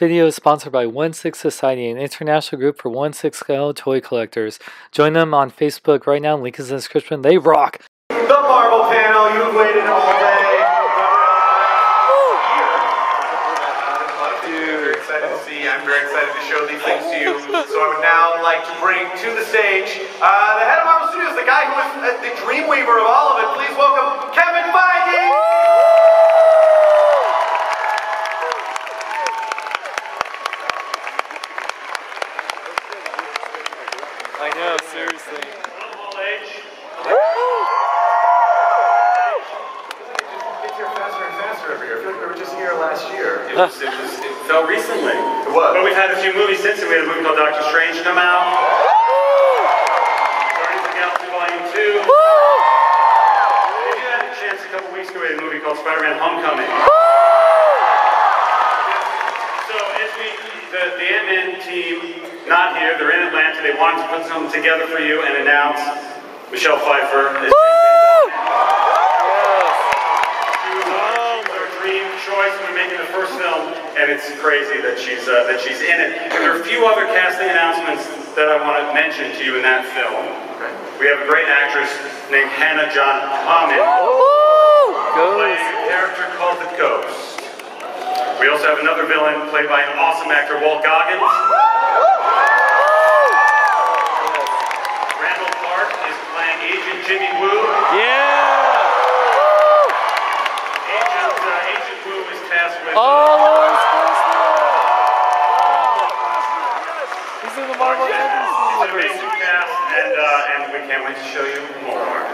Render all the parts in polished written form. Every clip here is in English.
video is sponsored by 1/6 Society, an international group for 1/6 scale toy collectors. Join them on Facebook right now. Link is in the description. They rock! The Marvel panel, you've waited all day. Very excited to see. I'm very excited to show these things to you. So I would now like to bring to the stage the head of Marvel Studios, the guy who is the dreamweaver of all of it. Please welcome Kevin Feige! I know, seriously. It's here faster and faster every year. I feel like we were just here last year. It felt recently. It was. But we've had a few movies since, and we had a movie called Doctor Strange come out. Guardians of the Galaxy Volume 2. If you had a chance a couple weeks ago, we had a movie called Spider-Man Homecoming. So as the Ant-Man team, not here, they're in Atlanta, they wanted to put something together for you and announce Michelle Pfeiffer. She was our dream choice. We're making the first film, and it's crazy that she's in it. And there are a few other casting announcements that I want to mention to you in that film. We have a great actress named Hannah John Hammond, playing a character called the Ghost. We also have another villain played by an awesome actor, Walt Goggins. Randall Park is playing Agent Jimmy Woo. Agent Woo is tasked with... He's in the Marvel universe. Amazing cast, and we can't wait to show you more.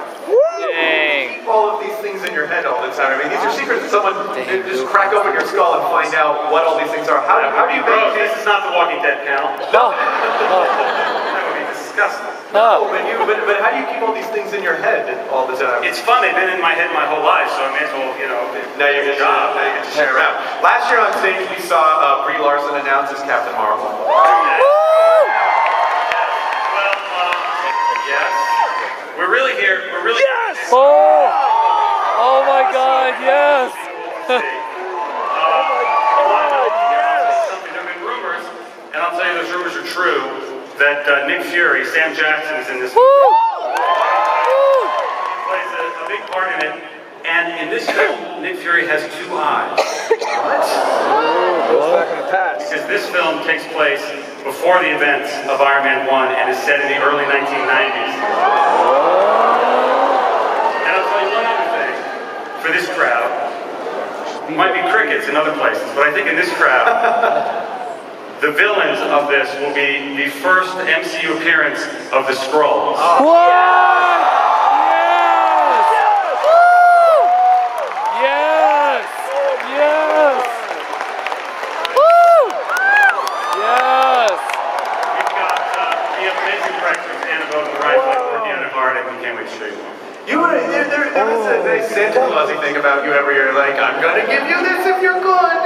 Dang. All of these things in your head all the time. I mean, these are secrets that someone just crack open your skull and find out what all these things are. How do you make This is not the Walking Dead panel. No. That would be disgusting. No, but how do you keep all these things in your head all the time? It's fun. They've been in my head my whole life, so I may as well, Now you get to share around. Last year on stage, we saw Brie Larson announce as Captain Marvel. Yes. We're really here. Yes! Oh my God, yes! There have been rumors, and I'll tell you those rumors are true, that Nick Fury, Sam Jackson, is in this movie. He plays a big part in it, and in this film, Nick Fury has 2 eyes. What? Goes back in the past. Because this film takes place before the events of Iron Man 1 and is set in the early 1990s. And I'll tell you one other thing. For this crowd, might be crickets in other places, but I think in this crowd, the villains of this will be the first MCU appearance of the Skrulls. There is a Santa Clausy thing about you every year, like, I'm gonna give you this if you're good.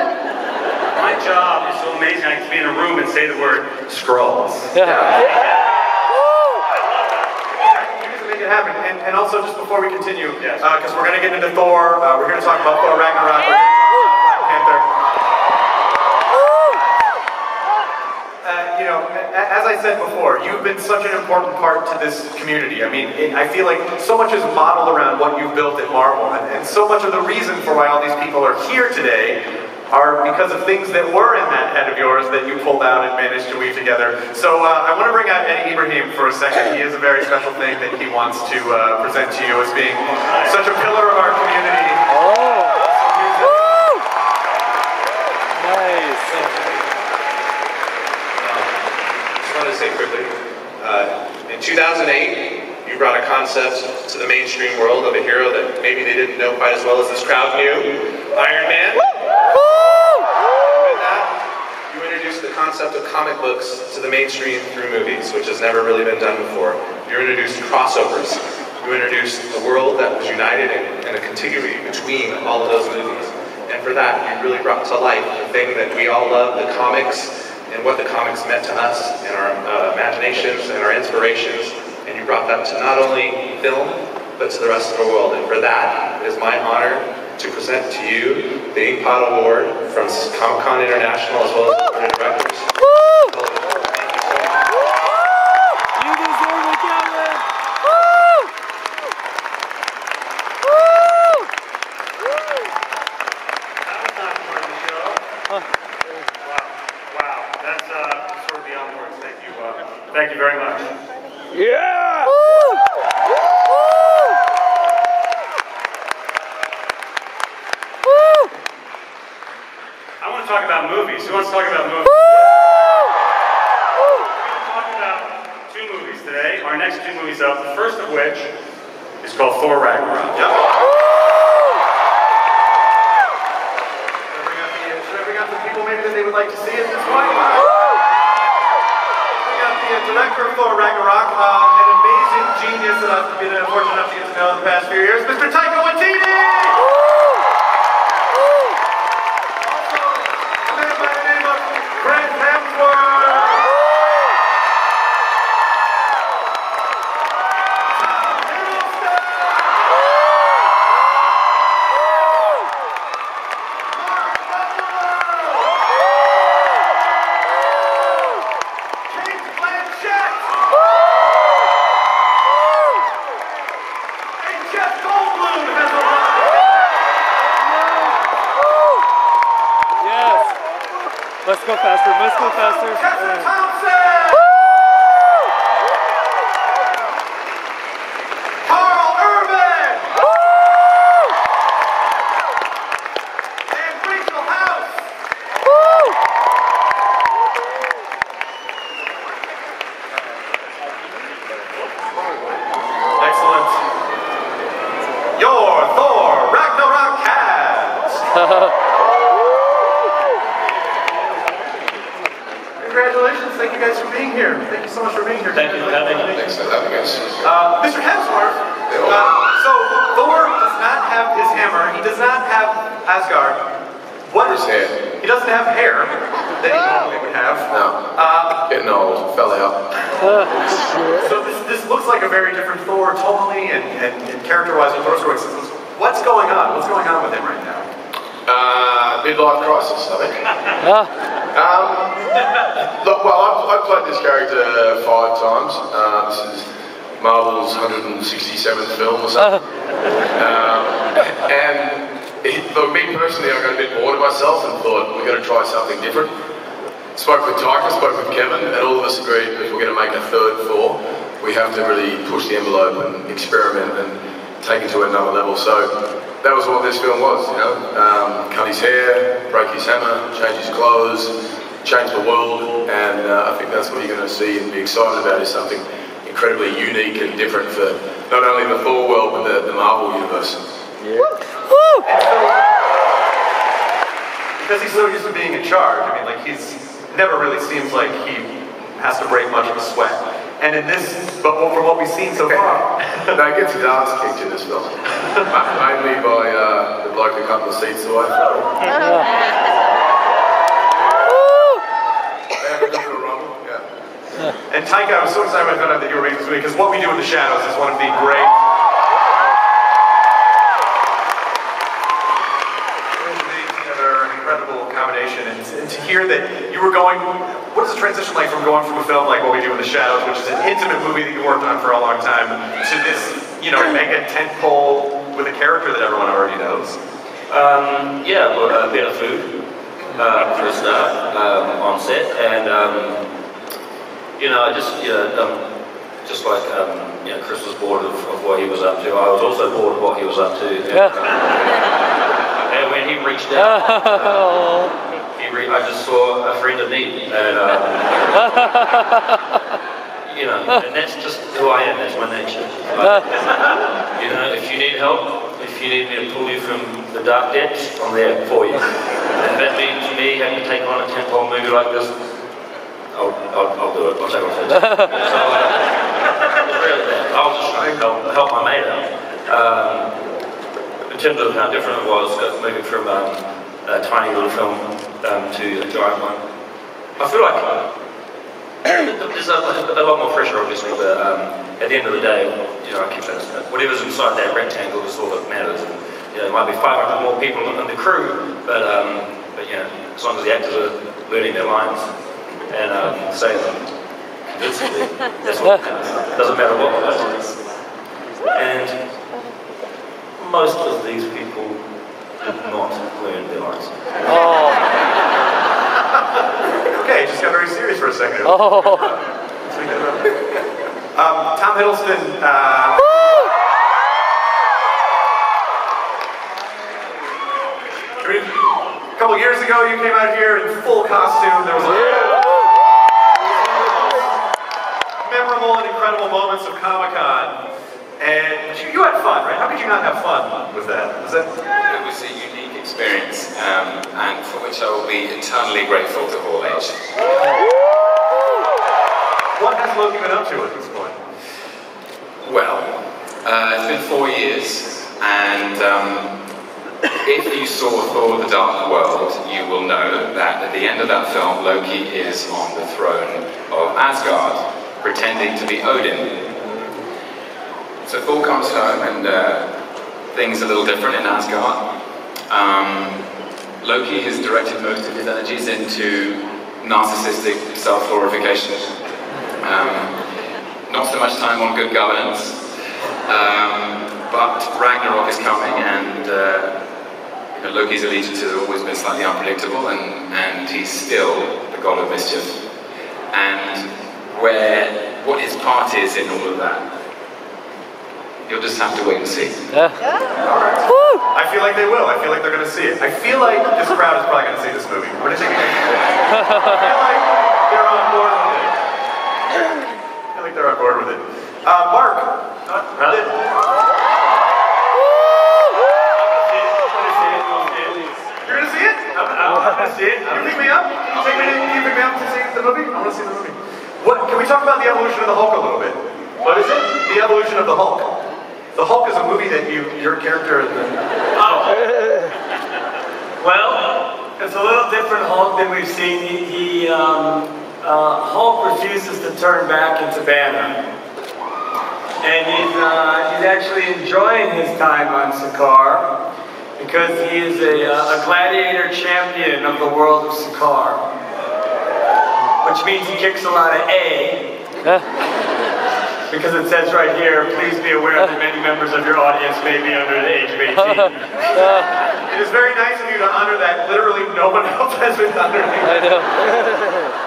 My job is so amazing, I can be in a room and say the word Skrulls. You just make it happen. And also, just before we continue, because we're gonna get into Thor, we're gonna talk about Thor Ragnarok, we're gonna talk about Panther. As I said before, you've been such an important part to this community. I mean, I feel like so much is modeled around what you've built at Marvel, and so much of the reason for why all these people are here today are because of things that were in that head of yours that you pulled out and managed to weave together. So I want to bring out Eddie Ibrahim for a second. He has a very special thing that he wants to present to you as being such a pillar of our community. To say quickly, in 2008, you brought a concept to the mainstream world of a hero that maybe they didn't know quite as well as this crowd knew, Iron Man. With that, you introduced the concept of comic books to the mainstream through movies, which has never really been done before. You introduced crossovers. You introduced a world that was united and a continuity between all of those movies. And for that, you really brought to life the thing that we all love, the comics, and what the comics meant to us, and our imaginations, and our inspirations, and you brought that to not only film, but to the rest of the world. And for that, it is my honor to present to you the Inkpot Award from Comic-Con International, as well as Thank you very much. Yeah! I want to talk about movies. Who wants to talk about movies? We're going to talk about 2 movies today. Our next 2 movies up, the first of which is called Thor Ragnarok. Yep. Should I bring out the people maybe that they would like to see at this point? We got the director of Thor Ragnarok, an amazing genius that I've been fortunate enough to get to know in the past few years, Mr. Taika Waititi! Let's go faster. Let's go faster. Carl Urban. And Rachel House. Excellent. Your Thor Ragnarok cast. Congratulations, thank you guys for being here. Thank you so much for being here. Thank you for having us. Thanks for having us. Mr. Hemsworth, so Thor does not have his hammer, he does not have Asgard. What is hair? He doesn't have hair that he normally would have. No. Getting old, fell out. So this looks like a very different Thor tonally and character-wise with those sorts of things. What's going on? What's going on with him right now? Midlife crisis, I think. Look, well, I've played this character 5 times. This is Marvel's 167th film or something. Look, me personally, I got a bit bored of myself and thought, we're going to try something different. Spoke with Taika, spoke with Kevin, and all of us agreed if we're going to make a 3rd Thor, we have to really push the envelope and experiment and take it to another level. So that was what this film was, you know. Cut his hair, break his hammer, change his clothes, change the world, and I think that's what you're going to see and be excited about, is something incredibly unique and different for not only the Thor world, but the Marvel universe. Yeah. Because he's so used to being in charge, I mean, like, he's never really seems like he has to break much of a sweat. And in this, but from what we've seen so far, No, he gets his ass kicked in this film. Mainly by the bloke a couple of seats away from him. And Taika, I was so excited when I found out that you were making this movie, because What We Do in the Shadows is one of the great... an incredible combination, and to hear that you were going... What is the transition like from going from a film like What We Do in the Shadows, which is an intimate movie that you worked on for a long time, to this, you know, mega tentpole with a character that everyone already knows? Yeah, well, a bit of food for a start on set, and you know, just like you know, Chris was bored of what he was up to. I was also bored of what he was up to. And when he reached out, I just saw a friend in need, and you know, and that's just who I am. That's my nature. You know, if you need help, if you need me to pull you from the dark depths, I'm there for you. And that means me having to take on a tentpole movie like this, I'll do it. I'll take it. So really that. I'll just help my mate out. In terms of how different it was, moving from a tiny little film to a giant one, I feel like there's a lot more pressure, obviously, but at the end of the day, you know, I keep saying whatever's inside that rectangle is all that matters. And, you know, there might be 500 more people in the crew, but you know, as long as the actors are learning their lines and saying them convincingly, that's what matters. It doesn't matter what the line is. And most of these people did not learn their lines. Okay, just got very serious for a second. Oh. Tom Hiddleston. A couple years ago, you came out here in full costume. There was memorable and incredible moments of Comic-Con, and you had fun, right? How could you not have fun with that? It was a unique experience, and for which I will be eternally grateful to Hall H. What has Loki been up to at this point? Well, it's been 4 years, and if you saw Thor: The Dark World, you will know that at the end of that film, Loki is on the throne of Asgard, pretending to be Odin. So Thor comes home, and things are a little different in Asgard. Loki has directed most of his energies into narcissistic self-glorification. Not so much time on good governance, but Ragnarok is coming, and Loki's allegiance has always been slightly unpredictable, and he's still the god of mischief. And what his part is in all of that, you'll just have to wait and see. All right. I feel like they will. I feel like they're going to see it. I feel like this crowd is probably going to see this movie. What do you think? I feel like they're on board with it. I feel like they're on board with it. Mark. You're going to see it? I'm going to see it. You pick me up? Can you pick me up to see the movie? I want to see the movie. Can we talk about the evolution of the Hulk a little bit? What is it? The evolution of the Hulk. The Hulk is a movie that your character is in. Oh. Well, it's a little different Hulk than we've seen. Hulk refuses to turn back into Banner. And he's actually enjoying his time on Sakaar because he is a gladiator champion of the world of Sakaar. Which means he kicks a lot of A. Because it says right here, please be aware that many members of your audience may be under the age of 18. It is very nice of you to honor that literally no one else has been honoring. I know.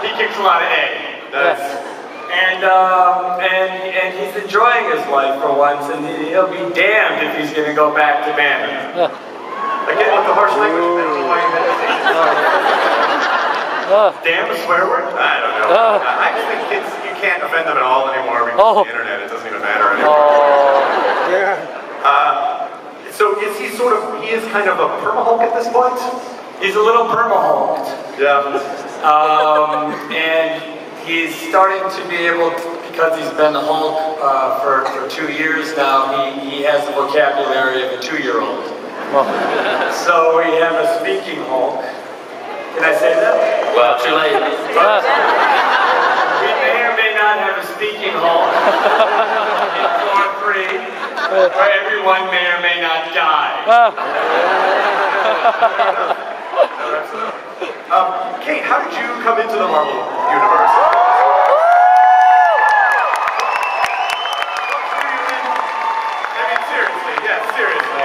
He kicks a lot of A. And he's enjoying his life for once, and he'll be damned if he's going to go back to Banner. Again, with the harsh language. Damn a swear word? I don't know. I just think kids, you can't offend them at all anymore because of the internet. It doesn't even matter anymore. So is he he is kind of a perma-Hulk at this point? He's a little perma-Hulked. Yeah. And he's starting to be able to, because he's been the Hulk for 2 years now, he has the vocabulary of a 2-year-old. So we have a speaking Hulk. Can I say that? Well, too late. We may or may not have a speaking Hulk in Thor 3, where everyone may or may not die. Kate, how did you come into the Marvel universe? I mean, seriously, yeah, seriously.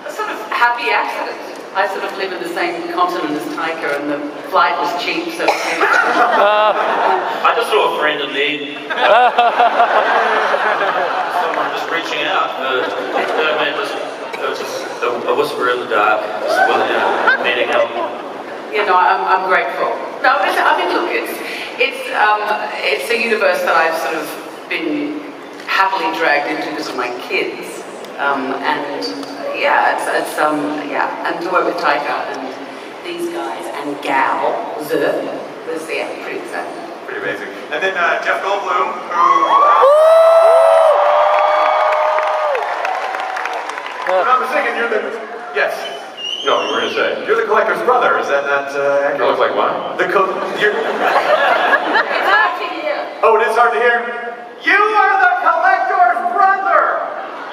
A sort of happy accident. I sort of live in the same continent as Taika, and the flight was cheap, so... I just saw a friend in need. Someone just reaching out. Just a whisper in the dark, just needing help. I'm grateful. No, I mean, look, it's a universe that I've sort of been happily dragged into because of my kids, and to work with Taika and these guys and gals was pretty exciting. Pretty amazing. And then Jeff Goldblum, who. If I'm not mistaken, you're the. Yes. No, you were going to say. You're the collector's brother. Is that not accurate? You look like what? It's hard to hear. Oh, it is hard to hear? You are the collector's brother!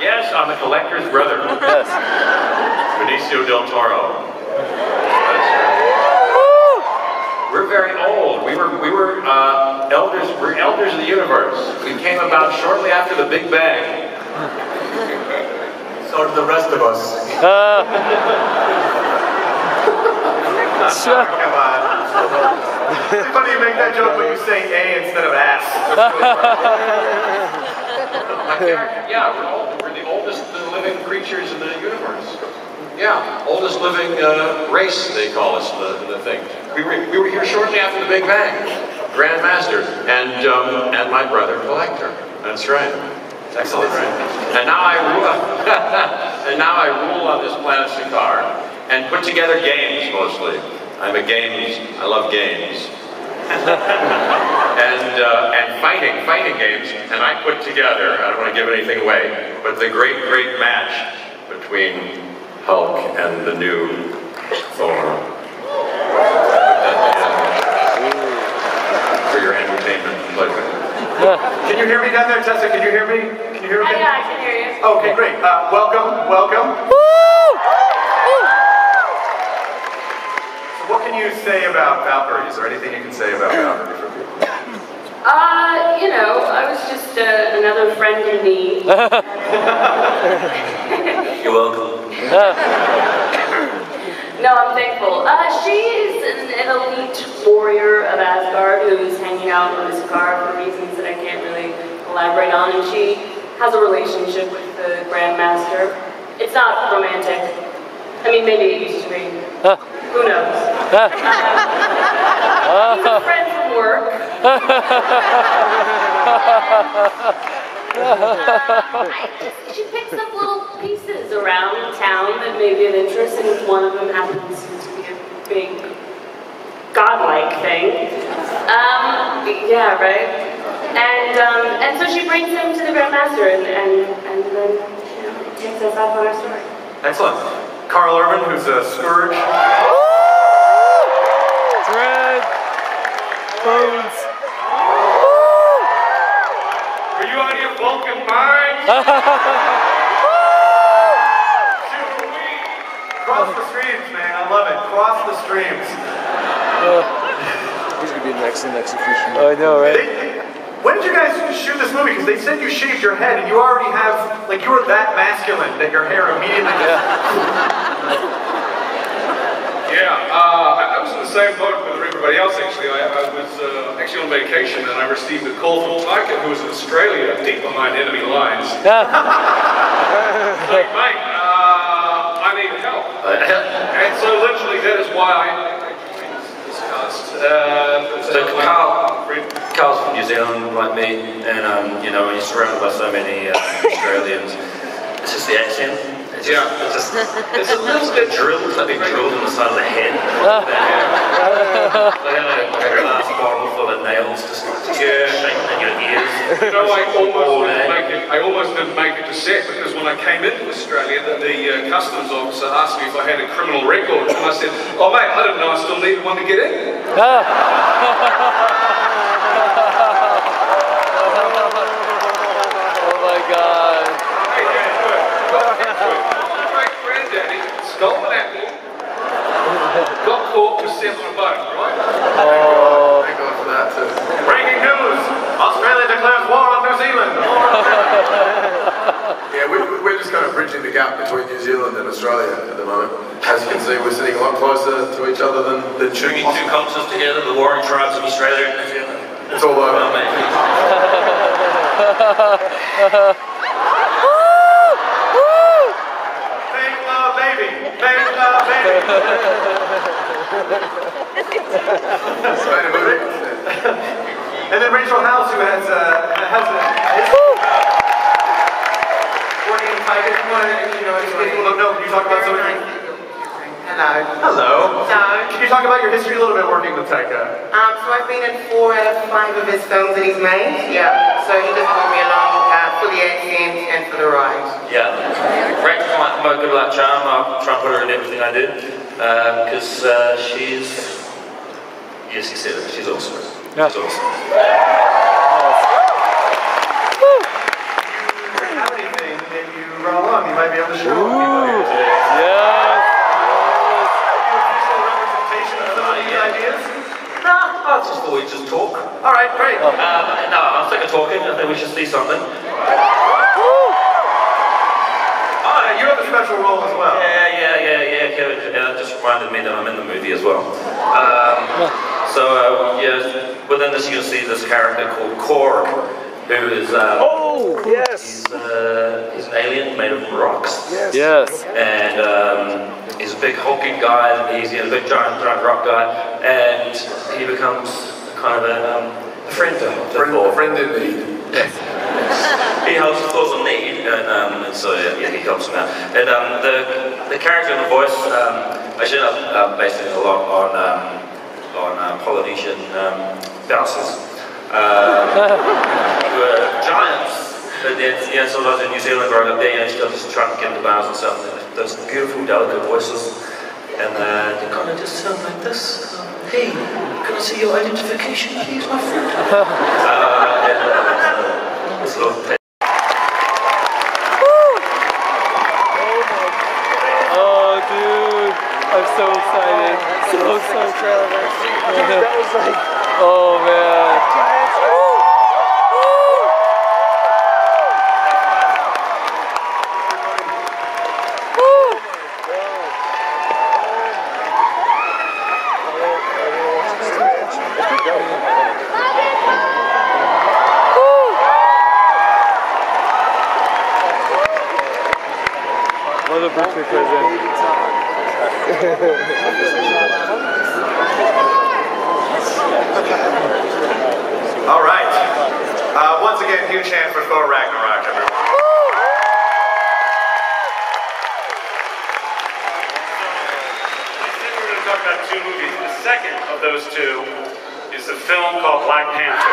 Yes, I'm the collector's brother. Yes. Benicio del Toro. We're very old. We were elders. We're elders of the universe. We came about shortly after the Big Bang. So do the rest of us. Come on. It's funny you make that joke, but you say A instead of ass. Yeah, we're the oldest living creatures in the universe. Yeah, oldest living race, they call us, the thing. We were here shortly after the Big Bang. Grandmaster, and my brother, Collector. That's right. Excellent. Right. And now I rule. And now I rule on this planet Sakaar, and put together games mostly. I love games. and fighting games, and I put together, I don't want to give anything away, but the great match between Hulk and the new Thor. For your entertainment pleasure. Can you hear me down there, Tessa? Can you hear me? Can you hear me? Yeah, I can hear you. Okay, great. Welcome. So what can you say about Valkyrie? Is there anything you can say about Valkyrie for people? You know, I was just another friend in need. You're welcome. No, I'm thankful. She is an elite warrior of Asgard who's hanging out on this car for reasons that I can't really elaborate on, and she has a relationship with the Grandmaster. It's not romantic. I mean, maybe it used to be. Who knows? He's a friend from work. She picks up little pieces around town that may be of interest, and one of them happens to be a big godlike thing. Yeah, right? And so she brings him to the Grandmaster, and then, you know, takes us off on our story. Excellent. Carl Urban, who's a Scourge. Dread. Bones. Are you out of your Vulcan mind? Cross the streams, man. I love it. Cross the streams. He's gonna be an excellent execution. I know, right? When did you guys shoot this movie? Because they said you shaved your head and you already have, like, you were that masculine that your hair immediately just... I was in the same boat with everybody else, actually. I was actually on vacation, and I received a call from Tyker, who was in Australia, deep behind enemy lines. Like, mate, I need help. And so literally that is why I joined this cast. So Carl's from New Zealand, like me, and you know, he's surrounded by so many Australians. It's just the accent. It's a little bit drilled, it's like being drilled in the side of the head. Like a glass bottle full of nails just shaking in your ears. You know, I almost didn't make it to set, because when I came into Australia, the customs officer asked me if I had a criminal record, and I said, oh mate, I didn't know I still needed one to get in. Oh my God. My granddaddy stole an apple, got caught with set on a boat, right? Oh. Thank God for that too. Breaking news! Australia declares war on New Zealand! Yeah, we're just kind of bridging the gap between New Zealand and Australia at the moment. As you can see, we're sitting a lot closer to each other than Bringing two cultures together, the warring tribes of Australia and New Zealand. It's all over. Well, mate. And then Rachel House, who has working in Tiger. If you want to, people don't know, can you talk about some of your... Hello. Hello. Can you talk about your history a little bit working with Taika? So I've been in 4 out of 5 of his films that he's made. Yeah. So he just brought me along for the accent and for the ride. Yeah. Rachel's my good luck charm. I'll try and put her in everything I do. Because she's... Yes, he said it. She's awesome. Yeah. She's awesome. Have anything that you run along, you might be able to show people. Yes. I just thought we'd just talk. All right, great. No, I'm sick of talking. I think we should see something. Oh, you have a special role as well. Yeah. Kevin just reminded me that I'm in the movie as well. So yeah, within this you'll see this character called Korg, who is he's an alien made of rocks. Yes. And he's a big hulking guy. He's a big giant rock guy, and he becomes kind of a friend to Thor. A friend in need. He helps Thor's in need, and so yeah, he helps him out. And the character and the voice, I should have based it a lot on Polynesian bouncers. Who were giants, but then sometimes in New Zealand growing up there, still just trying to get the bars and stuff. Those beautiful, delicate voices, and they kind of just sound like this. Hey, can I see your identification, please, my friend? This little thing. Oh, dude, I'm so excited. So excited. That was like, oh man. What a birthday present. All right. Once again, huge hand for Thor Ragnarok, everyone. I said we were going to talk about two movies. The second of those two is a film called Black Panther.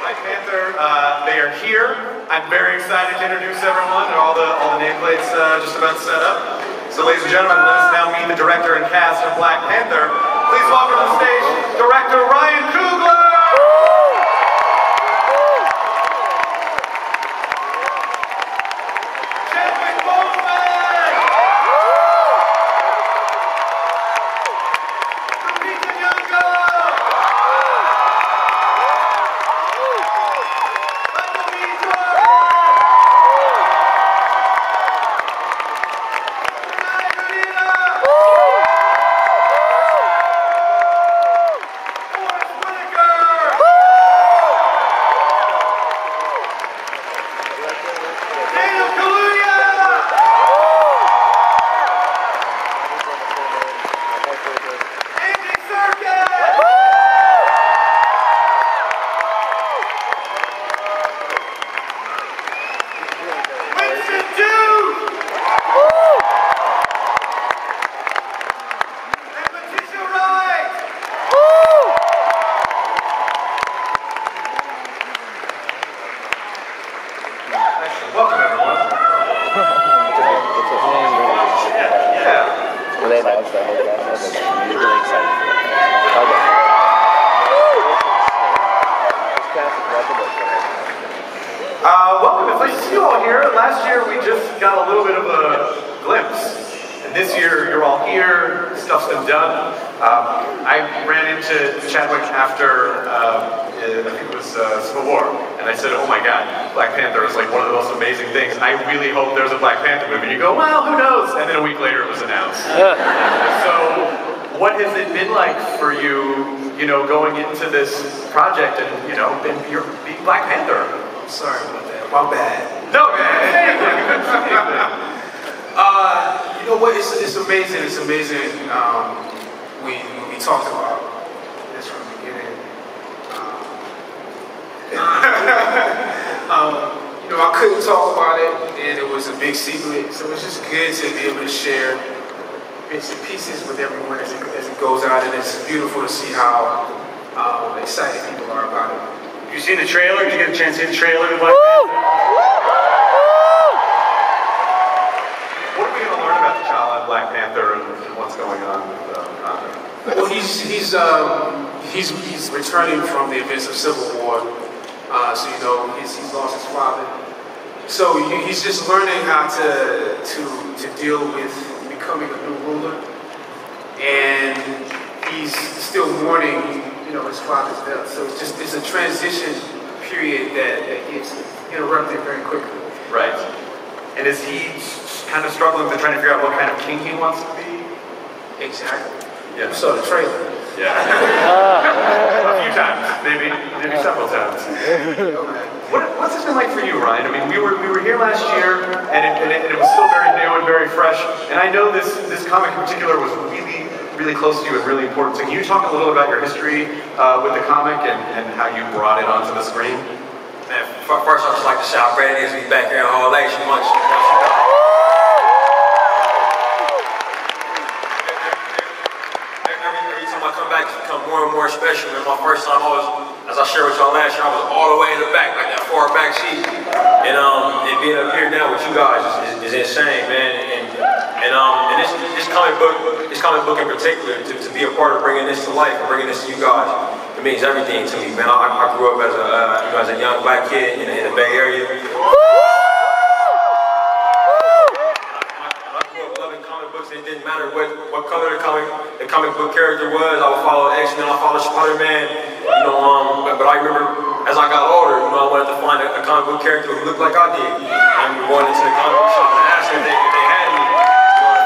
Black Panther, they are here. I'm very excited to introduce everyone, and all the nameplates just about set up. So ladies and gentlemen, let us now meet the director and cast of Black Panther. Please welcome to the stage, director Ryan Coogler! Welcome, everyone. Welcome. It's nice to see you all here. Last year we just got a little bit of a glimpse. And this year you're all here, stuff's been done. I ran into Chadwick after, I think it was Civil War, and I said, oh my god, Black Panther is like one of the most amazing things. I really hope there's a Black Panther movie. And you go, well, who knows? And then a week later it was announced. So, what has it been like for you, going into this project and, you're being Black Panther? I'm sorry about that. My bad. No, man. You know what? It's amazing. It's amazing. We talked about this from the beginning. I couldn't talk about it, and it was a big secret. So it's just good to be able to share bits and pieces with everyone as it goes out, and it's beautiful to see how excited people are about it. Have you seen the trailer? Did you get a chance to see the trailer of Black Panther? What are we going to learn about T'Challa and Black Panther and what's going on with Panther? Well, he's returning from the events of Civil War, so he's lost his father. So he's just learning how to deal with becoming a new ruler, and he's still mourning, his father's death. So it's a transition period that gets interrupted very quickly. Right. And is he kind of struggling to try to figure out what kind of king he wants to be? Exactly. Yeah. You saw the trailer. Yeah. A few times, maybe several times. What's this been like for you, Ryan? I mean, we were here last year, and it was still very new and very fresh. And I know this comic in particular was really close to you and really important. So can you talk a little about your history with the comic and how you brought it onto the screen? Man, first I'd just like to say how great it is to be back here in Hall H. Every time I come back, it's become more and more special. And my first time, as I shared with y'all last year, I was all the way in the back, like that far back seat. And being up here now with you guys is insane, man. And this comic book in particular, to be a part of bringing this to life and bringing this to you guys, it means everything to me, man. I grew up as a young black kid in the Bay Area. It didn't matter what color the comic book character was. I would follow X-Men, I followed Spider-Man, but I remember as I got older, I wanted to find a comic book character who looked like I did. I remember going into the comic book shop and asking if they had me.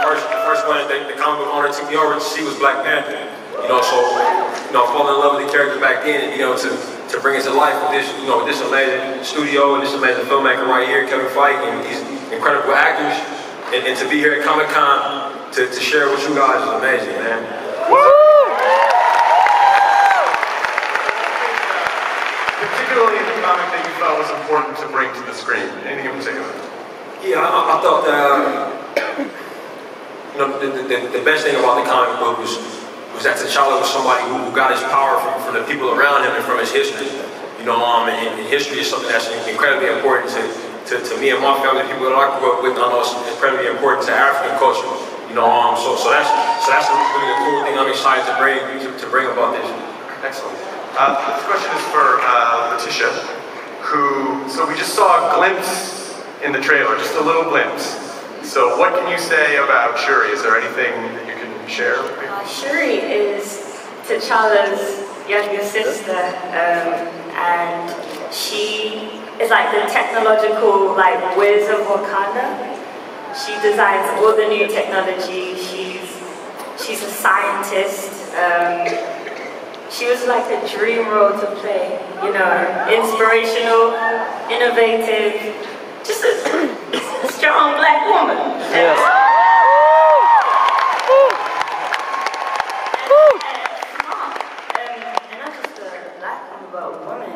The first one the comic book owner took me over to see was Black Panther. Falling in love with the character back then, and to bring it to life with this, with this amazing studio and this amazing filmmaker right here, Kevin Feige, and these incredible actors, and to be here at Comic-Con to share with you guys is amazing, man. Particularly in the comic that you felt was important to bring to the screen. Anything in particular? Yeah, I thought that the best thing about the comic book was that T'Challa was somebody who got his power from the people around him and from his history. And history is something that's incredibly important to me and my family, people that I grew up with. I know it's incredibly important to African culture. So that's really a cool thing I'm excited to bring about this. Excellent. This question is for Letitia, so we just saw a glimpse in the trailer, just a little glimpse. So what can you say about Shuri? Is there anything that you can share? Shuri is T'Challa's younger sister, and she is like the technological whiz of Wakanda. She designs all the new technology. She's a scientist. She was like a dream role to play. Inspirational, innovative, just a strong black woman. Yes. And not just a black woman, but a woman.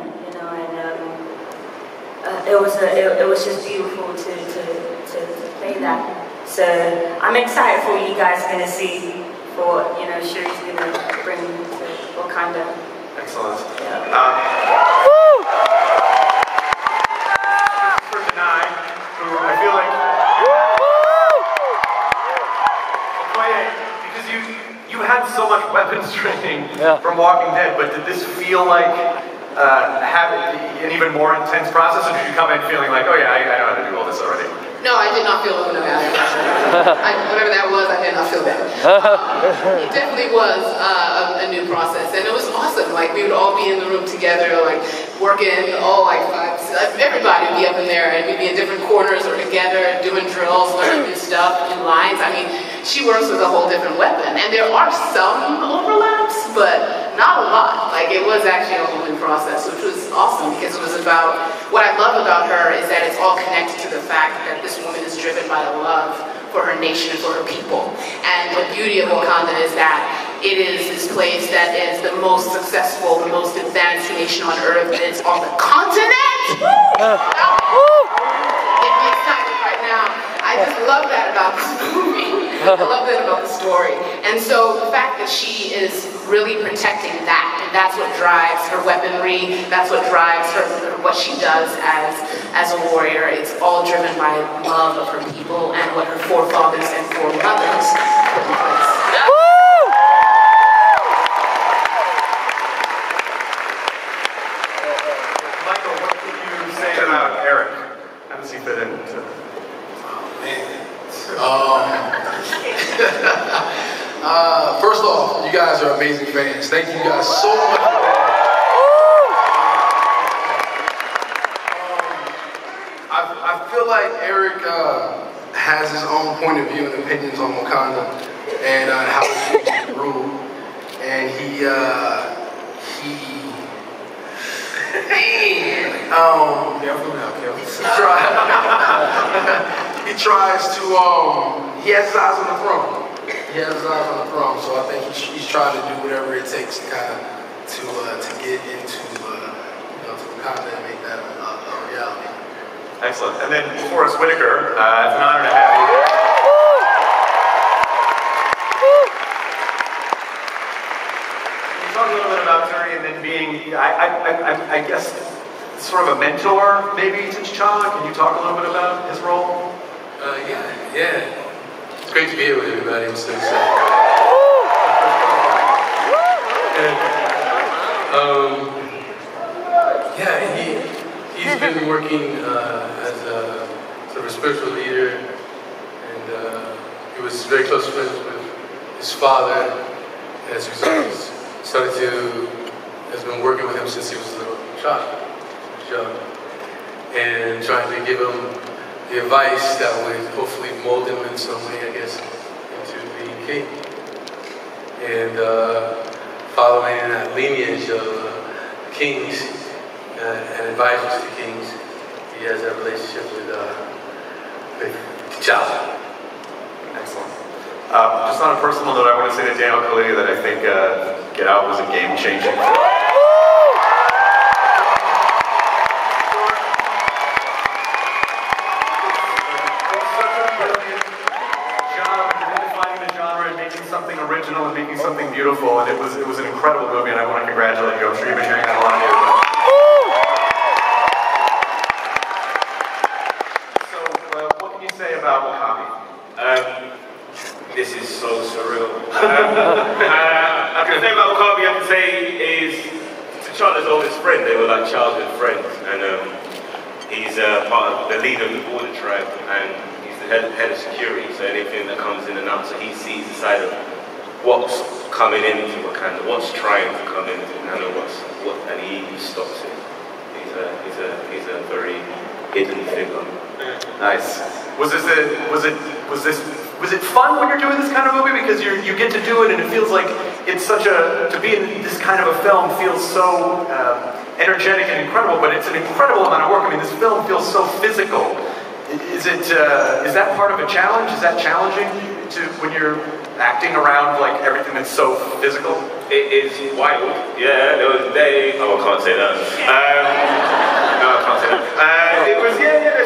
It was just beautiful to play that. So I'm excited for what you guys are gonna see, for what Shuri's gonna bring to Wakanda. Excellent. Yeah. For Denai, who I feel like because you had so much weapons training from Walking Dead, but did this feel like have an even more intense process, or did you come in feeling like, oh yeah, I know how to do all this already? No, I did not feel overwhelmed. Whatever that was, I did not feel that. It definitely was a new process, and it was awesome. We would all be in the room together, working, everybody would be up in there, and we'd be in different corners or together, doing drills, learning new stuff, new lines. I mean, she works with a whole different weapon, and there are some overlaps, but not a lot. It was actually a whole new process, which was awesome, because it was about, what I love about her is that it's all connected to the fact that this woman is driven by a love for her nation and for her people. And the beauty of Wakanda is that it is this place that is the most successful, the most advanced nation on earth, and it's on the continent! It makes time right now. I just love that about this movie. I love that about the story. And so the fact that she is really protecting that, and that's what drives her weaponry, that's what drives her, what she does as a warrior. It's all driven by love of her people and what her forefathers and foremothers put in place. Michael, what can you say about Eric? How does he fit into? First off, you guys are amazing fans. Thank you guys so much. I feel like Eric has his own point of view and opinions on Wakanda and how it should be ruled, and he tries to he has his eyes on the throne. He has his eyes on the throne, so I think he's trying to do whatever it takes to kind of to get into to Wakanda and make that a reality. Excellent. And then Forrest Whitaker, it's an honor to have you. Can you talk a little bit about Terry and then being, I guess, sort of a mentor maybe to T'Challa? Can you talk a little bit about his role? Yeah. It's great to be here with everybody. I'm so excited. He's been working as a sort of a spiritual leader, and he was very close friends with his father. As a result, has been working with him since he was a little child, young, and trying to give him the advice that would hopefully mold him in some way, I guess, into being king. And following in that lineage of kings and advisors to kings, he has that relationship with T'Challa. Excellent. Just on a personal note, I want to say to Daniel Kaluuya that I think Get Out was a game-changing film. Something original and making something beautiful, and it was an incredible movie, and I want to congratulate you. I'm sure you've been hearing that a lot of you. So, what can you say about Wakanda? This is so surreal. I can say about Wakanda, I can say is T'Challa's oldest friend. They were like childhood friends, and he's part of the leader of the border tribe, and head of security, so anything that comes in and out, so he sees the side of what's coming into Wakanda, what's trying to come into Wakanda, and he stops it. He's a very hidden figure. Nice. Was it fun when you're doing this kind of movie, because you get to do it and it feels like it's such to be in this kind of a film feels so energetic and incredible, but it's an incredible amount of work. I mean, this film feels so physical. Is that part of a challenge? Is that challenging when you're acting around like everything that's so physical? It is wild. Yeah, there was a day. Oh, I can't say that. No, I can't say that. It was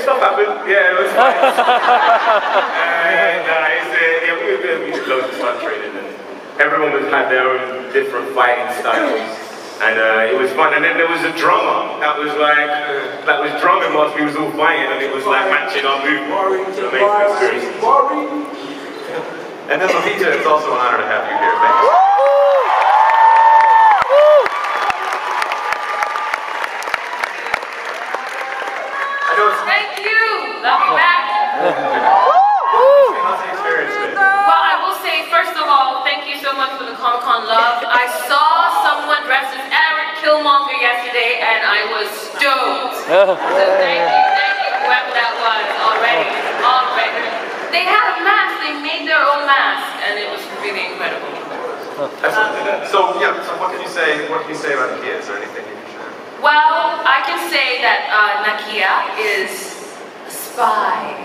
stuff happened. Yeah, it was fine. We did loads of stunt training, and everyone had their own different fighting styles. And it was fun, and then there was a drummer that was drumming whilst we was all fighting, and it was like matching our movement. So amazing experience. And then Lupita, it's also an honor to have you here. Thank you. Thank you. Love you back. How's the experience been? Well, I will say, first of all, thank you so much for the Comic-Con love. I saw someone dressed as Eric Killmonger yesterday, and I was stoked. So thank you, whoever that was already. They had a mask, they made their own mask, and it was really incredible. So what can you say about Nakia? Is there anything you can share? Well, I can say that Nakia is a spy,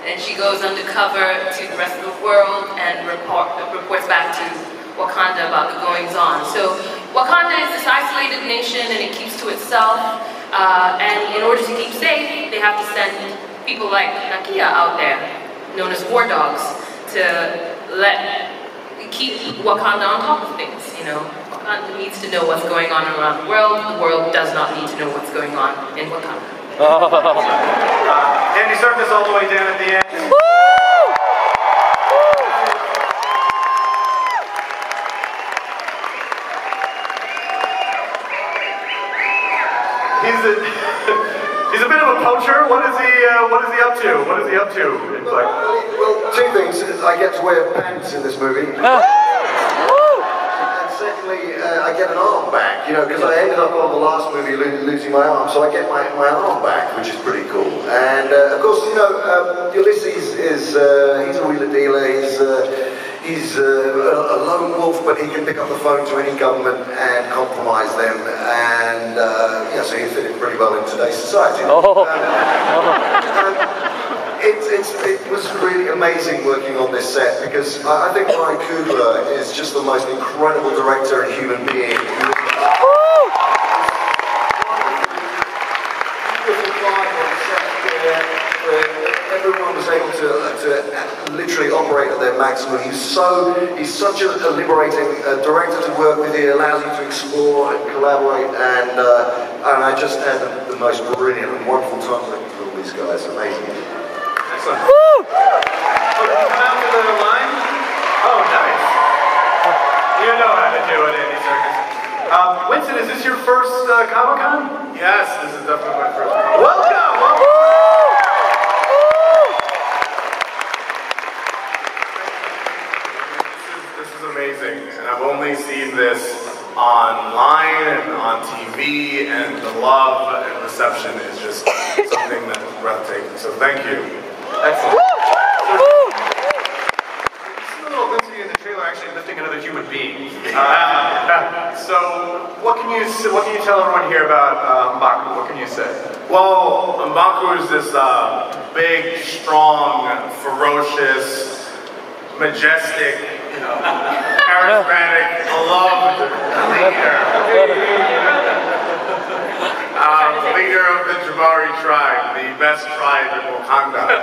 and she goes undercover to the rest of the world and reports back to Wakanda about the goings-on. So Wakanda is this isolated nation, and it keeps to itself, and in order to keep safe, they have to send people like Nakia out there, known as war dogs, to keep Wakanda on top of things, Wakanda needs to know what's going on around the world does not need to know what's going on in Wakanda. Andy Serkis all the way down at the end. He's a bit of a poacher. What is he up to? What is he up to? Well, two things. I get to wear pants in this movie. And secondly, actually, I get an arm back, you know, because I ended up on the last movie losing my arm, so I get my arm back, which is pretty cool. And of course, you know, Ulysses is, he's a wheeler dealer, he's a lone wolf, but he can pick up the phone to any government and compromise them, and yeah, so he fit in pretty well in today's society. It was really amazing working on this set, because I think Ryan Coogler is just the most incredible director and human being. Everyone was able to literally operate at their maximum. He's such a liberating director to work with. He allows you to explore and collaborate, and I just had the most brilliant and wonderful time working with all these guys. Amazing. Excellent. Woo! Oh, did you come out to the line? Oh, nice. You know how to do it, Andy Serkis. Winston, is this your first Comic-Con? Yes, this is definitely my first. Welcome! This is amazing, and I've only seen this online and on TV, and the love and reception is just something that is breathtaking. So thank you. Excellent. This is a little Lindsay in the trailer actually lifting another human being. So what can you tell everyone here about M'Baku? What can you say? Well, M'Baku is this big, strong, ferocious, majestic, charismatic, beloved leader. Leader of the Jabari tribe, the best tribe in Wakanda. Wait.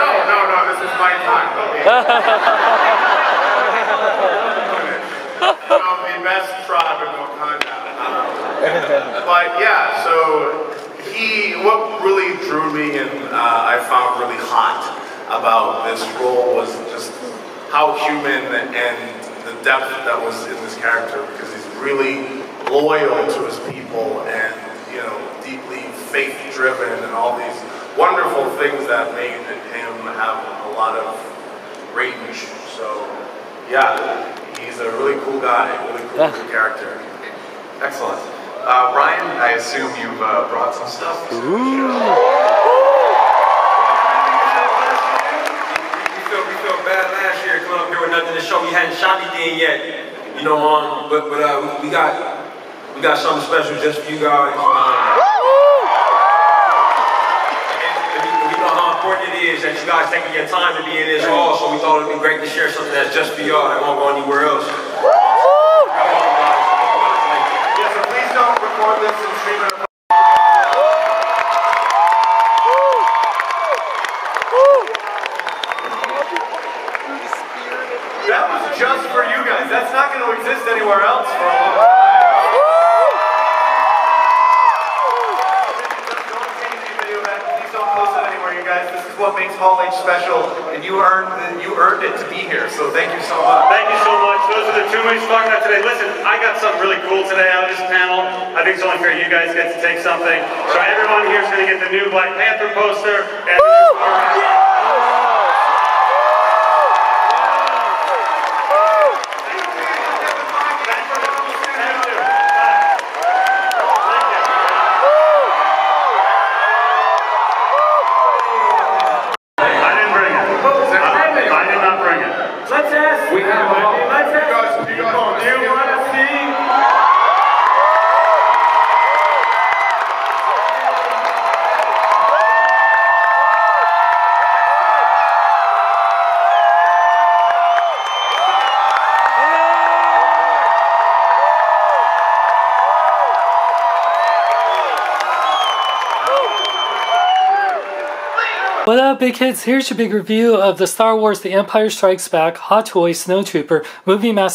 No, this is my time. The best tribe in Wakanda. But yeah, so what really drew me and I found really hot about this role was just how human and the depth that was in this character, because he's really loyal to his people and, deeply faith-driven and all these wonderful things that made him have a lot of range. So, yeah, he's a really cool guy, really cool character. Excellent. Ryan, I assume you've brought some stuff. We felt bad last year coming up here with nothing to show. We hadn't shot anything yet, but we got something special just for you guys. And we know how important it is that you guys taking your time to be in this hall, so we thought it'd be great to share something that's just for y'all that won't go anywhere else. Yeah, so please don't record this and stream it. That was just for you guys. That's not going to exist anywhere else for a long time. Don't change the video back. Please don't post it anywhere, you guys. This is what makes Hall H special, and you earned it to be here. So thank you so much. Thank you so much. Those are the two movies we're talking about today. Listen, I got something really cool today out of this panel. I think it's only fair you guys get to take something. So everyone here is going to get the new Black Panther poster and the new Thor Ragnarok. What up, big hits? Here's your big review of the Star Wars The Empire Strikes Back Hot Toy Snowtrooper Movie Master